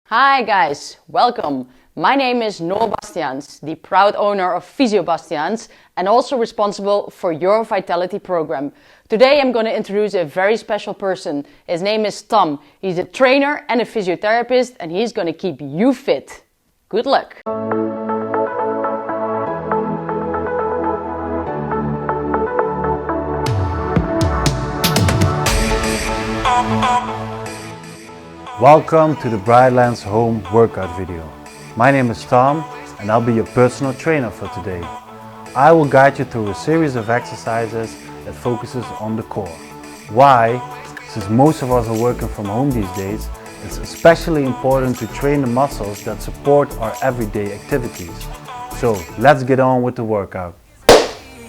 Hi guys, welcome. My name is Noor Bastiaans, the proud owner of Physio Bastiaans and also responsible for your Vitality program. Today I'm going to introduce a very special person. His name is Tom. He's a trainer and a physiotherapist and he's going to keep you fit. Good luck. Welcome to the Brightlands home workout video. My name is Tom and I'll be your personal trainer for today. I will guide you through a series of exercises that focuses on the core. Why? Since most of us are working from home these days, it's especially important to train the muscles that support our everyday activities. So let's get on with the workout.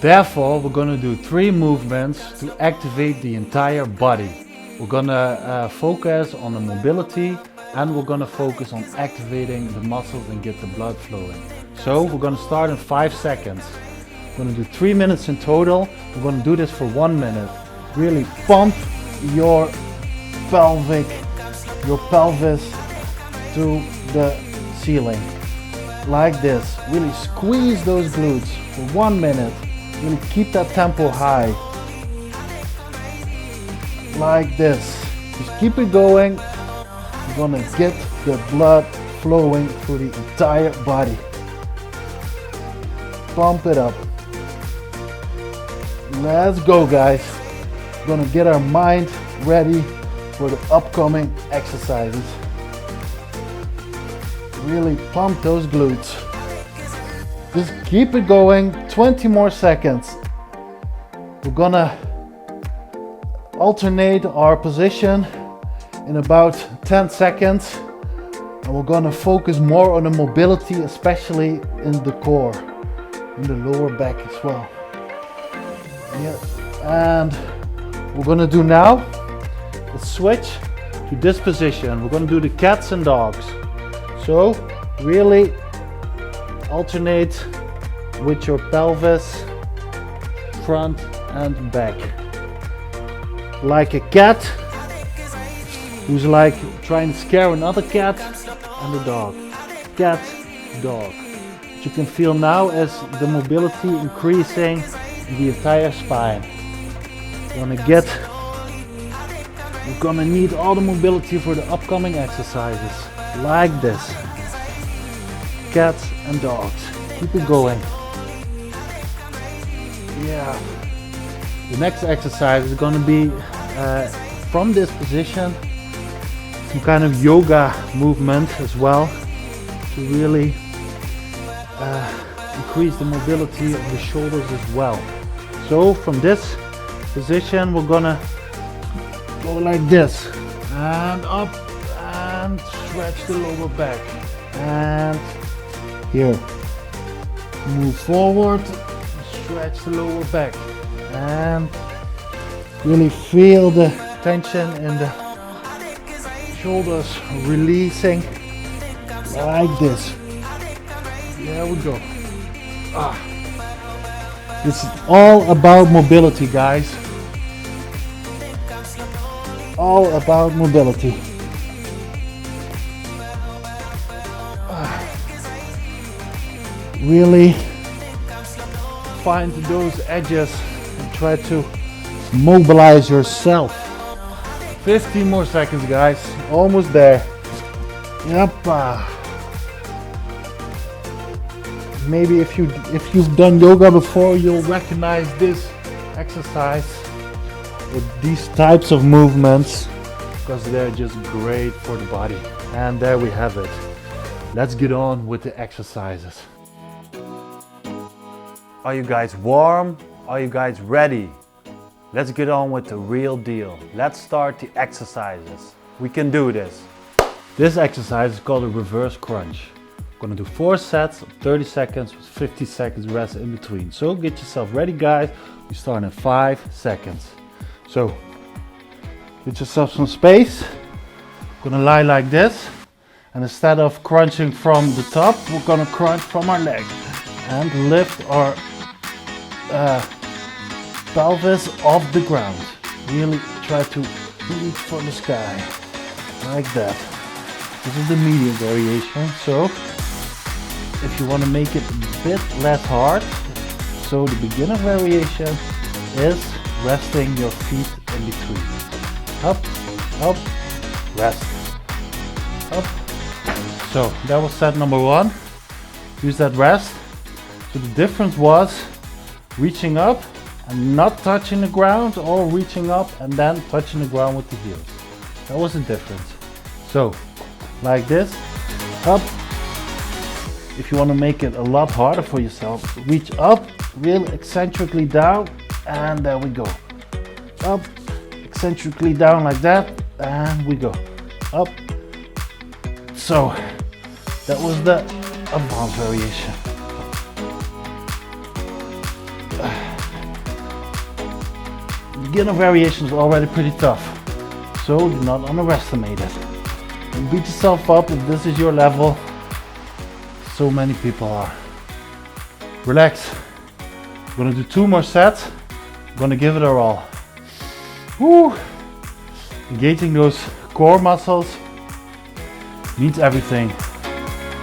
Therefore, we're going to do 3 movements to activate the entire body. We're gonna focus on the mobility and we're gonna focus on activating the muscles and get the blood flowing. So we're gonna start in 5 seconds. We're gonna do 3 minutes in total. We're gonna do this for 1 minute. Really pump your pelvis to the ceiling. Like this. Really squeeze those glutes for 1 minute. Really keep that tempo high. Like this. Just keep it going. You're gonna get the blood flowing through the entire body. Pump it up. Let's go, guys. We're gonna get our mind ready for the upcoming exercises. Really pump those glutes. Just keep it going. 20 more seconds. We're gonna alternate our position in about 10 seconds and we're going to focus more on the mobility, especially in the core, in the lower back as well. Yeah. And we're going to do now a switch to this position. We're going to do the cats and dogs. So really alternate with your pelvis, front and back. Like a cat who's like trying to scare another cat, and a dog. Cat, dog. What you can feel now is the mobility increasing in the entire spine. We're gonna need all the mobility for the upcoming exercises. Like this. Cats and dogs. Keep it going. Yeah. The next exercise is going to be from this position, some kind of yoga movement as well to really increase the mobility of the shoulders as well. So from this position we're gonna go like this and up and stretch the lower back and here. Move forward, stretch the lower back. And really feel the tension in the shoulders releasing like this. There we go. This is all about mobility, guys. All about mobility. Really find those edges. Try to mobilize yourself. 15 more seconds, guys. Almost there. Yep. Maybe if you've done yoga before, you'll recognize this exercise with these types of movements because they're just great for the body. And there we have it. Let's get on with the exercises. Are you guys warm? Are you guys ready? Let's get on with the real deal. Let's start the exercises. We can do this. This exercise is called a reverse crunch. We're gonna do 4 sets of 30 seconds with 50 seconds rest in between. So get yourself ready, guys. We start in 5 seconds. So get yourself some space. We're gonna lie like this. And instead of crunching from the top, we're gonna crunch from our leg. And lift our pelvis off the ground. Really try to reach for the sky. Like that. This is the medium variation. So if you want to make it a bit less hard, so the beginner variation is resting your feet in between. Up, up, rest, up. So that was set number 1. Use that rest. So the difference was reaching up and not touching the ground, or reaching up and then touching the ground with the heels. That was the difference. So like this, up. If you want to make it a lot harder for yourself, reach up, really eccentrically down, and there we go. Up, eccentrically down like that, and we go. Up. So that was the advanced variation. Beginner variation is already pretty tough, so do not underestimate it. Don't beat yourself up if this is your level. So many people are. Relax. We're gonna do 2 more sets. We're gonna give it our all. Woo! Engaging those core muscles needs everything.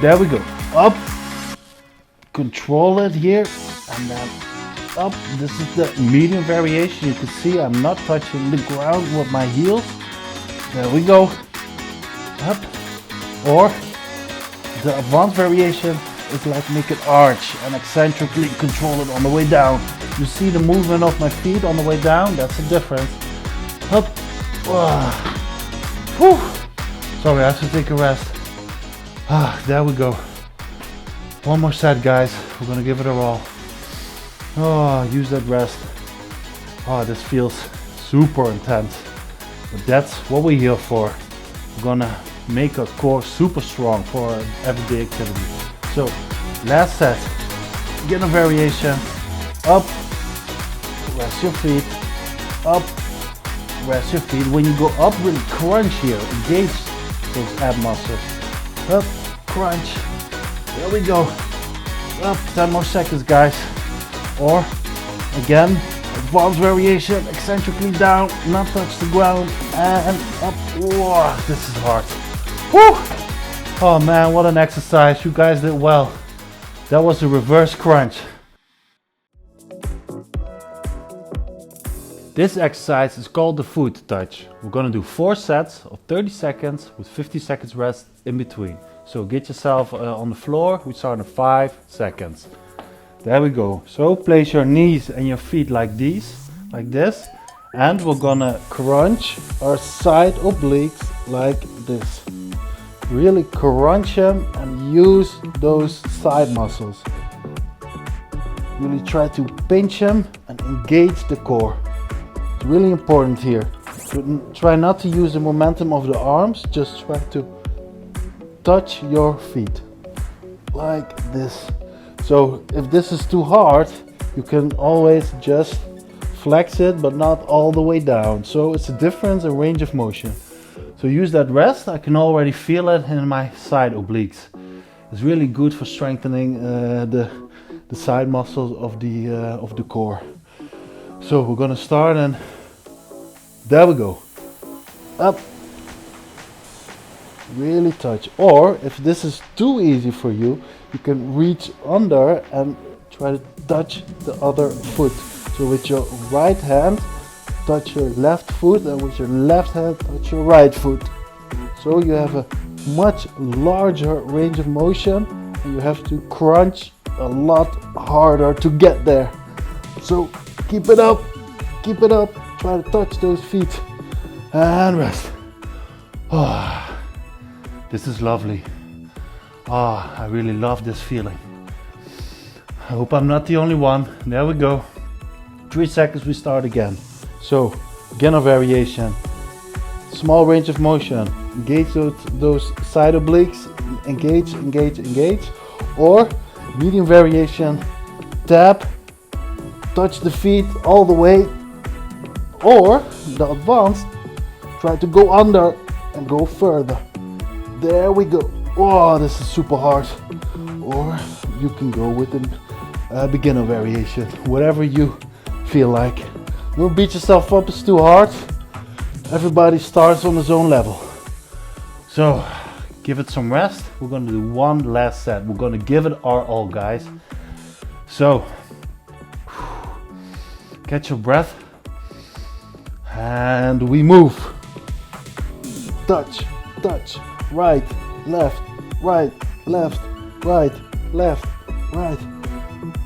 There we go. Up. Control it here, and then up. This is the medium variation. You can see I'm not touching the ground with my heels. There we go. Up. Or the advanced variation is like make it arch and eccentrically control it on the way down. You see the movement of my feet on the way down? That's the difference. Up. Whew. Sorry, I have to take a rest. There we go. 1 more set, guys. We're gonna give it our all. Use that rest. This feels super intense, but that's what we're here for. We're gonna make our core super strong for our everyday activity. So last set, beginner variation. Up, rest your feet. Up, rest your feet. When you go up, really crunch here, engage those ab muscles. Up, crunch. There we go. Up, 10 more seconds, guys. Or again, advanced variation, eccentrically down, not touch the ground, and up. Whoa, this is hard. Woo! Oh man, what an exercise. You guys did well. That was the reverse crunch. This exercise is called the foot touch. We're gonna do 4 sets of 30 seconds with 50 seconds rest in between. So get yourself on the floor. We start in 5 seconds. There we go. So place your knees and your feet like these, like this. And we're gonna crunch our side obliques like this. Really crunch them and use those side muscles. Really try to pinch them and engage the core. It's really important here. So try not to use the momentum of the arms, just try to touch your feet like this. So if this is too hard, you can always just flex it, but not all the way down. So it's a difference in range of motion. So use that rest. I can already feel it in my side obliques. It's really good for strengthening the side muscles of the core. So we're gonna start, and there we go. Up. Really touch. Or if this is too easy for you, you can reach under and try to touch the other foot. So with your right hand, touch your left foot, and with your left hand, touch your right foot. So you have a much larger range of motion, and you have to crunch a lot harder to get there. So keep it up, try to touch those feet, and rest. This is lovely. I really love this feeling. I hope I'm not the only one. There we go. 3 seconds, we start again. So, beginner variation. Small range of motion. Engage those side obliques. Engage, engage, engage. Or, medium variation. Tap. Touch the feet all the way. Or, the advanced, try to go under and go further. There we go. Oh, this is super hard. Or you can go with a beginner variation, whatever you feel like. Don't beat yourself up, it's too hard. Everybody starts on his own level. So give it some rest. We're gonna do one last set. We're gonna give it our all, guys. So, catch your breath. And we move. Touch, touch, right, left, right, left, right, left, right.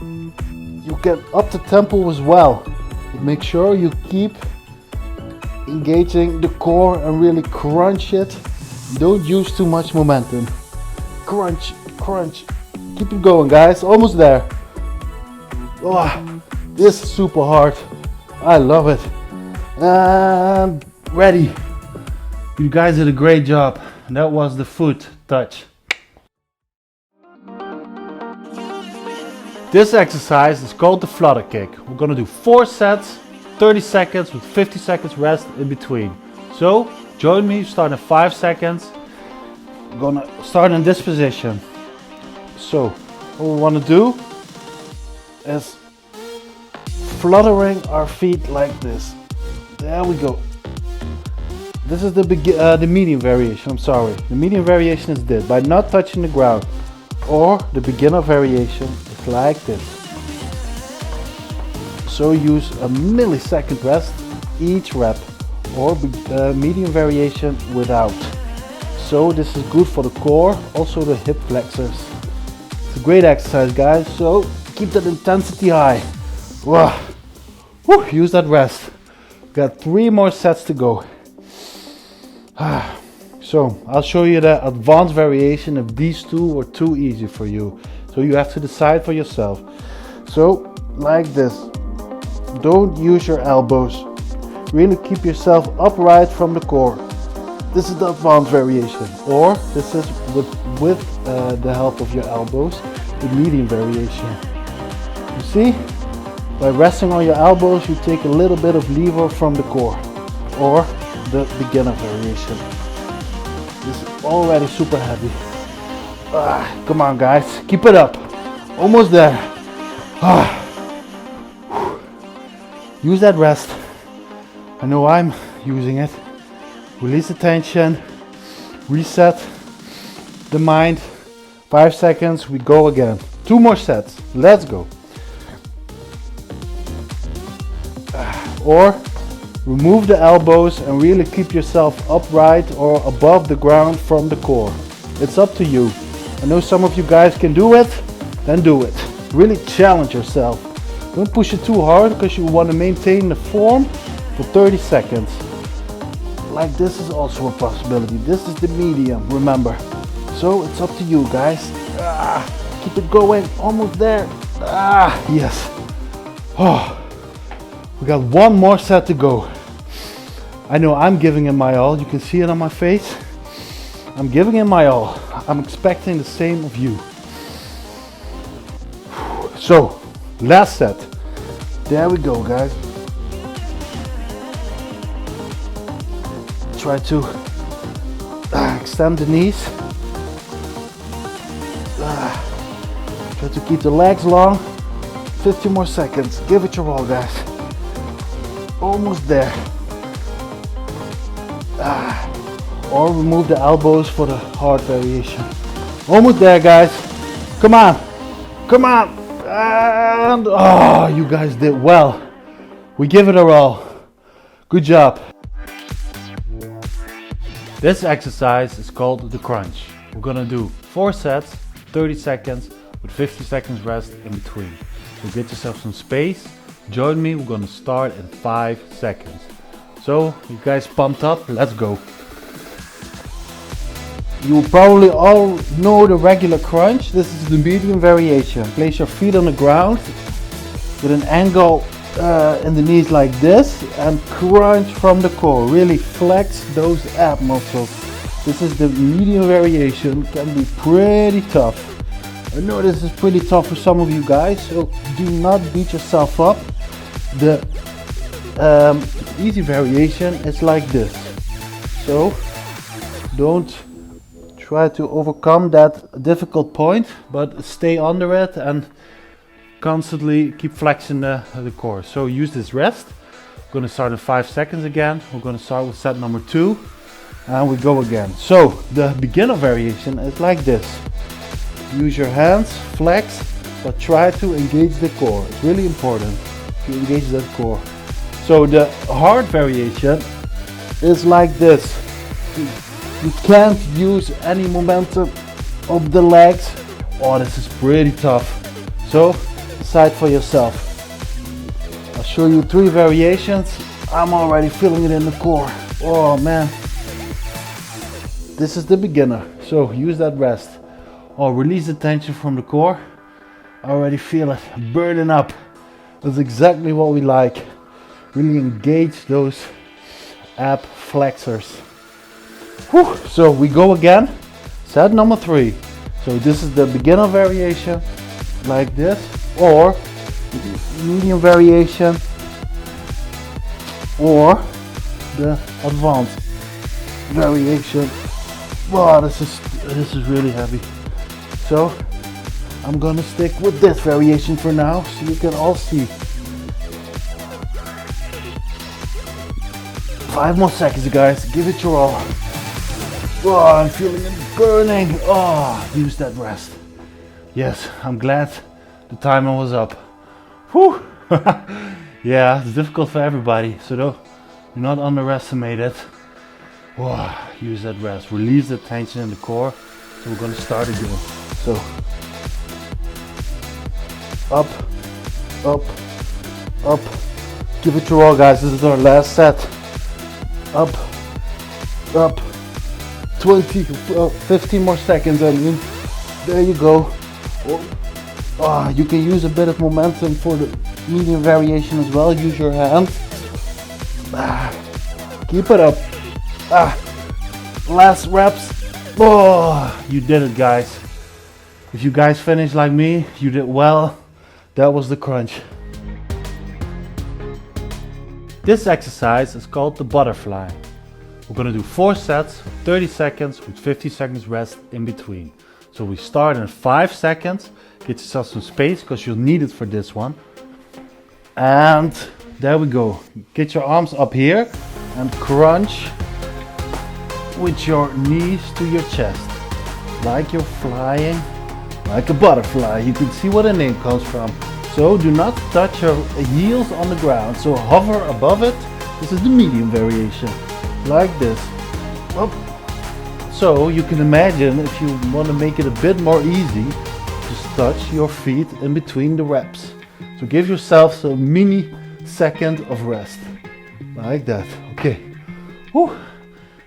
You get up the tempo as well. Make sure you keep engaging the core and really crunch it. Don't use too much momentum. Crunch, crunch. Keep it going, guys. Almost there. Oh, this is super hard. I love it. And ready. You guys did a great job. That was the foot touch. This exercise is called the flutter kick. We're gonna do 4 sets, 30 seconds with 50 seconds rest in between. So join me, start in 5 seconds. We're gonna start in this position. So what we wanna do is fluttering our feet like this. There we go. This is the medium variation, I'm sorry. The medium variation is this, by not touching the ground. Or the beginner variation is like this. So use a millisecond rest each rep, or medium variation without. So this is good for the core, also the hip flexors. It's a great exercise, guys, so keep that intensity high. Whoa. Woo, use that rest. Got 3 more sets to go. So I'll show you the advanced variation if these two were too easy for you. So you have to decide for yourself. So like this. Don't use your elbows. Really keep yourself upright from the core. This is the advanced variation. Or this is with the help of your elbows, the medium variation. You see? By resting on your elbows, you take a little bit of lever from the core. Or the beginner variation. This is already super heavy. Come on, guys, keep it up. Almost there. Use that rest. I know I'm using it. Release the tension. Reset the mind. 5 seconds, we go again. 2 more sets. Let's go. Or remove the elbows and really keep yourself upright or above the ground from the core. It's up to you. I know some of you guys can do it, then do it. Really challenge yourself. Don't push it too hard because you want to maintain the form for 30 seconds. Like this is also a possibility. This is the medium, remember. So it's up to you, guys. Keep it going, almost there. Yes. We got 1 more set to go. I know I'm giving it my all. You can see it on my face. I'm giving it my all. I'm expecting the same of you. So, last set. There we go, guys. Try to extend the knees. Try to keep the legs long. 50 more seconds. Give it your all, guys. Almost there. Or remove the elbows for the hard variation. Almost there, guys. Come on. Come on. And you guys did well. We give it our all. Good job. This exercise is called the crunch. We're gonna do 4 sets, 30 seconds with 50 seconds rest in between. So get yourself some space. Join me. We're gonna start in 5 seconds. So, you guys pumped up? Let's go. You probably all know the regular crunch. This is the medium variation. Place your feet on the ground with an angle in the knees like this and crunch from the core. Really flex those ab muscles. This is the medium variation. Can be pretty tough. I know this is pretty tough for some of you guys, so do not beat yourself up. The easy variation is like this. So don't try to overcome that difficult point, but stay under it and constantly keep flexing the core. So use this rest. We're going to start in 5 seconds again. We're going to start with set number 2. And we go again. So the beginner variation is like this. Use your hands, flex, but try to engage the core. It's really important to engage that core. So the hard variation is like this. You can't use any momentum of the legs. Oh, this is pretty tough. So decide for yourself. I'll show you 3 variations. I'm already feeling it in the core. Oh man. This is the beginner. So use that rest. Oh, release the tension from the core. I already feel it burning up. That's exactly what we like. Really engage those ab flexors. Whew. So we go again. Set number 3. So this is the beginner variation, like this, or medium variation, or the advanced variation. Wow, this is really heavy. So I'm gonna stick with this variation for now, so you can all see. 5 more seconds, guys. Give it your all. Oh, I'm feeling it burning. Oh, use that rest. Yes, I'm glad the timer was up. Whew. Yeah, it's difficult for everybody, so do not underestimate it. Oh, use that rest. Release the tension in the core. So we're gonna start again. So up, up, up. Give it your all, guys. This is our last set. Up, up. 15 more seconds. I mean, there you go. Oh, you can use a bit of momentum for the medium variation as well. Use your hands. Keep it up. Last reps. Oh, you did it, guys. If you guys finished like me, you did well. That was the crunch. This exercise is called the butterfly. We're gonna do 4 sets, 30 seconds with 50 seconds rest in between. So we start in 5 seconds. Get yourself some space because you'll need it for this one. And there we go. Get your arms up here and crunch with your knees to your chest. Like you're flying, like a butterfly. You can see where the name comes from. So do not touch your heels on the ground. So hover above it. This is the medium variation. Like this. Up. So you can imagine, if you want to make it a bit more easy, just touch your feet in between the reps. So give yourself a mini second of rest. Like that. Okay. Whew.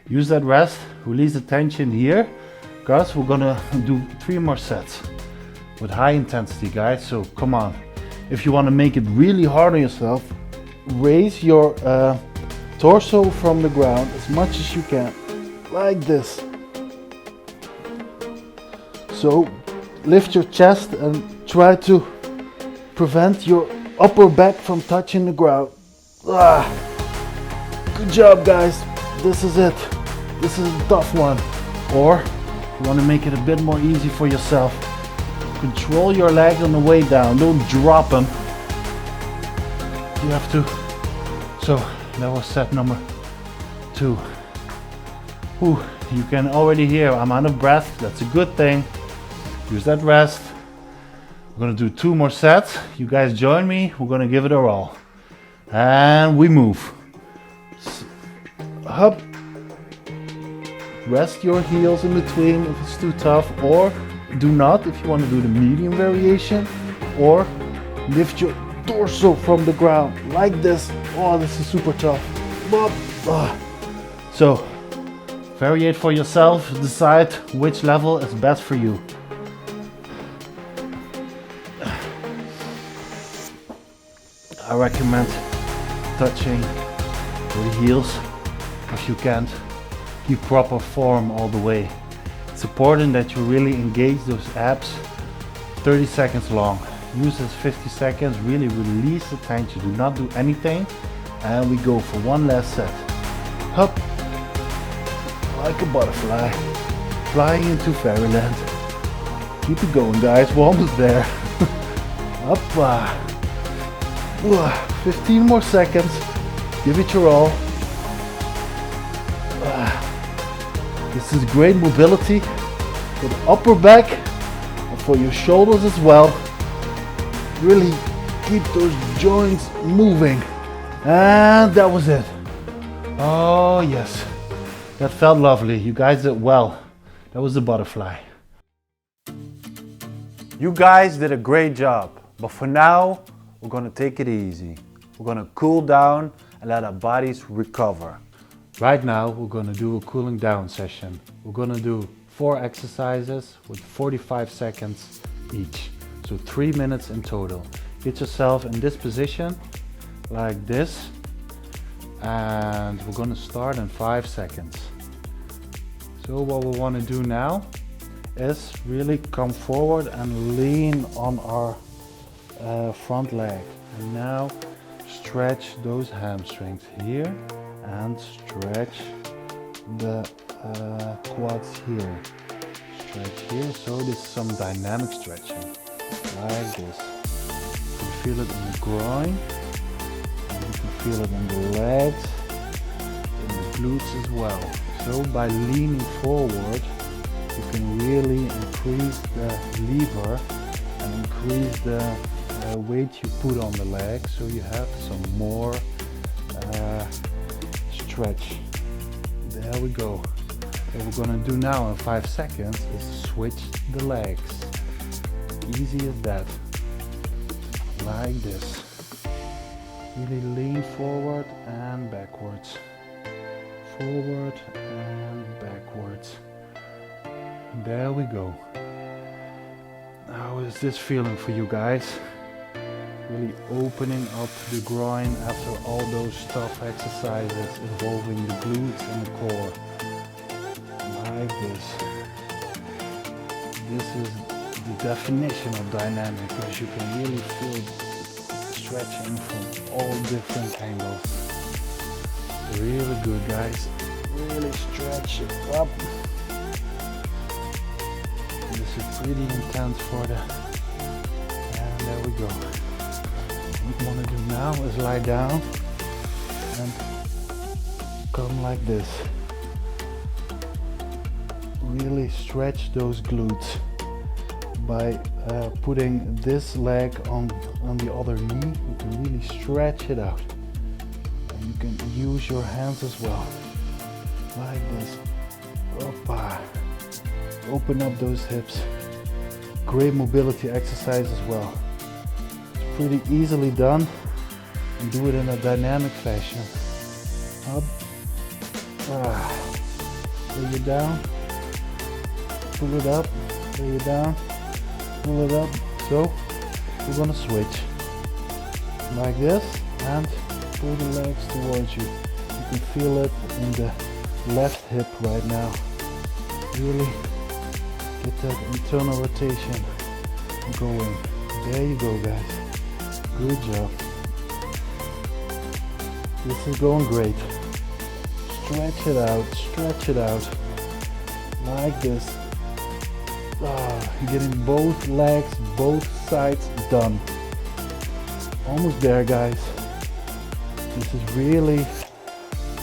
Use that rest. Release the tension here. Guys, we're gonna do 3 more sets with high intensity, guys. So come on. If you want to make it really hard on yourself, raise your torso from the ground as much as you can, like this. So lift your chest and try to prevent your upper back from touching the ground. Good job, guys. This is it. This is a tough one. Or if you want to make it a bit more easy for yourself, control your legs on the way down. Don't drop them. You have to. So that was set number 2. Whew, you can already hear I'm out of breath. That's a good thing. Use that rest. We're gonna do 2 more sets. You guys join me. We're gonna give it our all. And we move. Up. Rest your heels in between if it's too tough, or do not if you want to do the medium variation, or lift your torso from the ground like this. Oh, this is super tough. So variate for yourself, decide which level is best for you. I recommend touching your heels if you can't. Keep proper form all the way. It's important that you really engage those abs 30 seconds long. Use this 50 seconds, really release the tension, do not do anything. And we go for 1 last set. Up, like a butterfly, flying into fairyland. Keep it going, guys, we're almost there. Up, 15 more seconds, give it your all. This is great mobility for the upper back and for your shoulders as well. Really keep those joints moving. And that was it. Oh yes, that felt lovely. You guys did well. That was the butterfly. You guys did a great job, but for now, we're gonna take it easy. We're gonna cool down and let our bodies recover. Right now, we're gonna do a cooling down session. We're gonna do 4 exercises with 45 seconds each. So 3 minutes in total. Get yourself in this position, like this. And we're gonna start in 5 seconds. So what we wanna do now is really come forward and lean on our front leg. And now stretch those hamstrings here and stretch the quads here. Stretch here, so this is some dynamic stretching, like this. You can feel it in the groin, and you can feel it in the legs, in the glutes as well. So by leaning forward, you can really increase the lever and increase the weight you put on the leg, so you have some more stretch. There we go. What we're gonna do now in 5 seconds is switch the legs. Easy as that. Like this. Really lean forward and backwards. Forward and backwards. There we go. How is this feeling for you guys? Really opening up the groin after all those tough exercises involving the glutes and the core. Like this. This is the definition of dynamic, because you can really feel stretching from all different angles. Really good, guys. Really stretch it up. This is pretty intense for the, and there we go. What we want to do now is lie down and come like this. Really stretch those glutes by putting this leg on the other knee. You can really stretch it out, and you can use your hands as well, like this. Opa. Open up those hips. Great mobility exercise as well. It's pretty easily done, and do it in a dynamic fashion. Up, lay it down, pull it up, lay it down, pull it up. So we're gonna switch like this and pull the legs towards you. You can feel it in the left hip right now. Really get that internal rotation going. There you go, guys. Good job. This is going great. Stretch it out, like this. Getting both legs, both sides done. Almost there, guys. This is really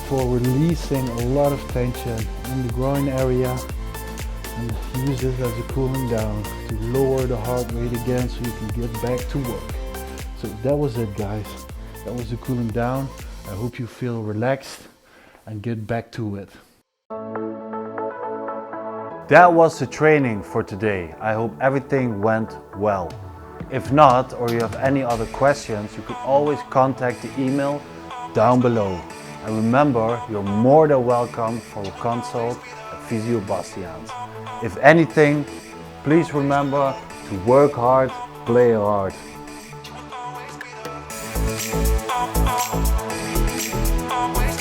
for releasing a lot of tension in the groin area, and use this as a cooling down to lower the heart rate again, so you can get back to work. So that was it, guys. That was the cooling down. I hope you feel relaxed and get back to it. That was the training for today. I hope everything went well. If not, or you have any other questions, you can always contact the email down below. And remember, you're more than welcome for a consult at Physio Bastiaans. If anything, please remember to work hard, play hard. Always